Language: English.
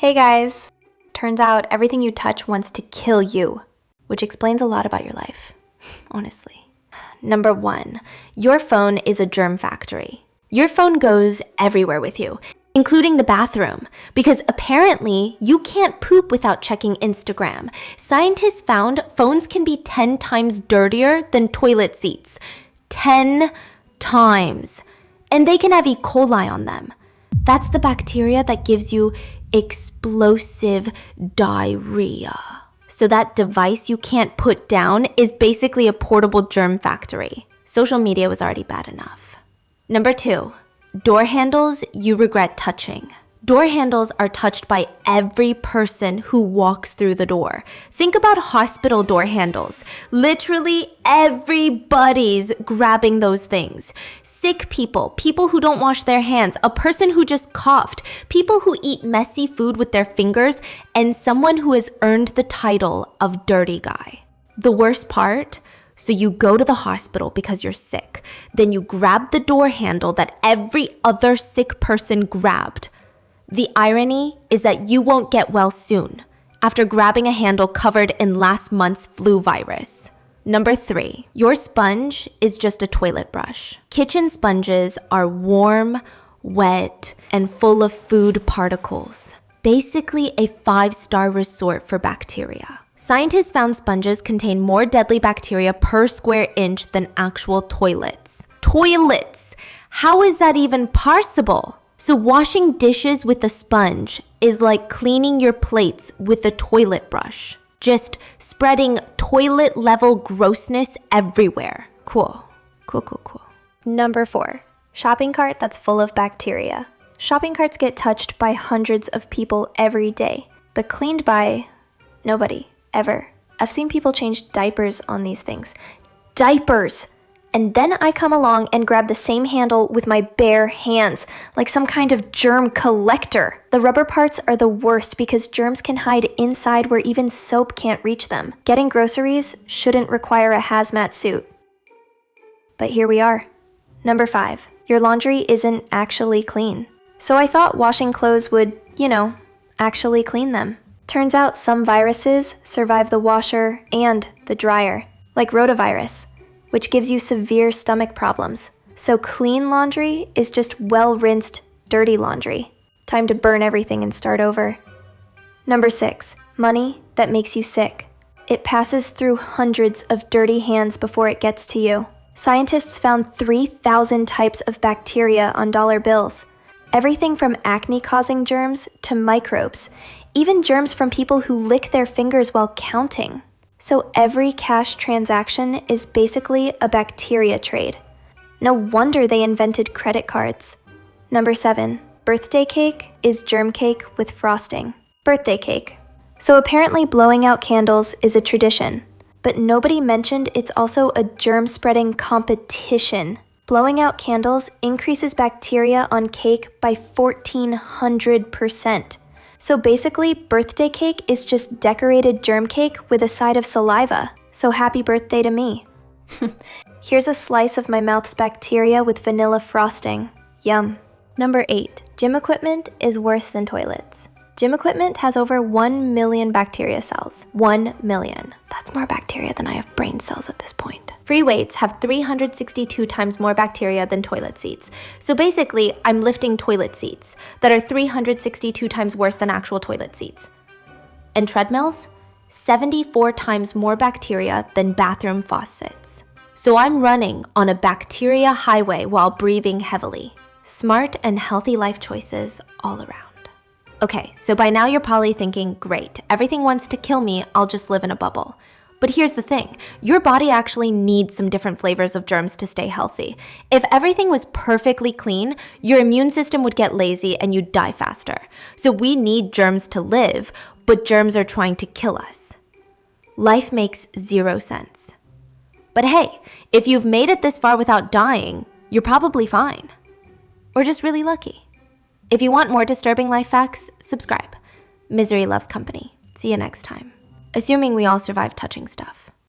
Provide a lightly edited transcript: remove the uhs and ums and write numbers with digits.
Hey guys! Turns out everything you touch wants to kill you, which explains a lot about your life, honestly. Number 1, your phone is a germ factory. Your phone goes everywhere with you, including the bathroom, because apparently you can't poop without checking Instagram. Scientists found phones can be 10 times dirtier than toilet seats. 10 times. And they can have E. coli on them. That's the bacteria that gives you explosive diarrhea. So that device you can't put down is basically a portable germ factory. Social media was already bad enough. Number 2, door handles you regret touching. Door handles are touched by every person who walks through the door. Think about hospital door handles. Literally everybody's grabbing those things. Sick people, people who don't wash their hands, a person who just coughed, people who eat messy food with their fingers, and someone who has earned the title of dirty guy. The worst part? So you go to the hospital because you're sick. Then you grab the door handle that every other sick person grabbed. The irony is that you won't get well soon after grabbing a handle covered in last month's flu virus. Number 3, your sponge is just a toilet brush. Kitchen sponges are warm, wet, and full of food particles. Basically a 5-star resort for bacteria. Scientists found sponges contain more deadly bacteria per square inch than actual toilets. Toilets! How is that even possible? So washing dishes with a sponge is like cleaning your plates with a toilet brush. Just spreading toilet-level grossness everywhere. Cool. Cool. Number 4, shopping cart that's full of bacteria. Shopping carts get touched by hundreds of people every day, but cleaned by nobody, ever. I've seen people change diapers on these things. Diapers! And then I come along and grab the same handle with my bare hands, like some kind of germ collector. The rubber parts are the worst because germs can hide inside where even soap can't reach them. Getting groceries shouldn't require a hazmat suit. But here we are. Number 5, your laundry isn't actually clean. So I thought washing clothes would, actually clean them. Turns out some viruses survive the washer and the dryer, like rotavirus, which gives you severe stomach problems. So clean laundry is just well-rinsed, dirty laundry. Time to burn everything and start over. Number 6, money that makes you sick. It passes through hundreds of dirty hands before it gets to you. Scientists found 3,000 types of bacteria on dollar bills. Everything from acne-causing germs to microbes, even germs from people who lick their fingers while counting. So every cash transaction is basically a bacteria trade. No wonder they invented credit cards. Number 7, birthday cake is germ cake with frosting. Birthday cake. So apparently blowing out candles is a tradition, but nobody mentioned it's also a germ-spreading competition. Blowing out candles increases bacteria on cake by 1,400%. So basically, birthday cake is just decorated germ cake with a side of saliva. So happy birthday to me. Here's a slice of my mouth's bacteria with vanilla frosting. Yum. Number 8, gym equipment is worse than toilets. Gym equipment has over 1 million bacteria cells. 1 million. That's more bacteria than I have brain cells at this point. Free weights have 362 times more bacteria than toilet seats. So basically, I'm lifting toilet seats that are 362 times worse than actual toilet seats. And treadmills? 74 times more bacteria than bathroom faucets. So I'm running on a bacteria highway while breathing heavily. Smart and healthy life choices all around. Okay, so by now you're probably thinking, great, everything wants to kill me, I'll just live in a bubble. But here's the thing, your body actually needs some different flavors of germs to stay healthy. If everything was perfectly clean, your immune system would get lazy and you'd die faster. So we need germs to live, but germs are trying to kill us. Life makes 0 sense. But hey, if you've made it this far without dying, you're probably fine. Or just really lucky. If you want more disturbing life facts, subscribe. Misery loves company. See you next time. Assuming we all survive touching stuff.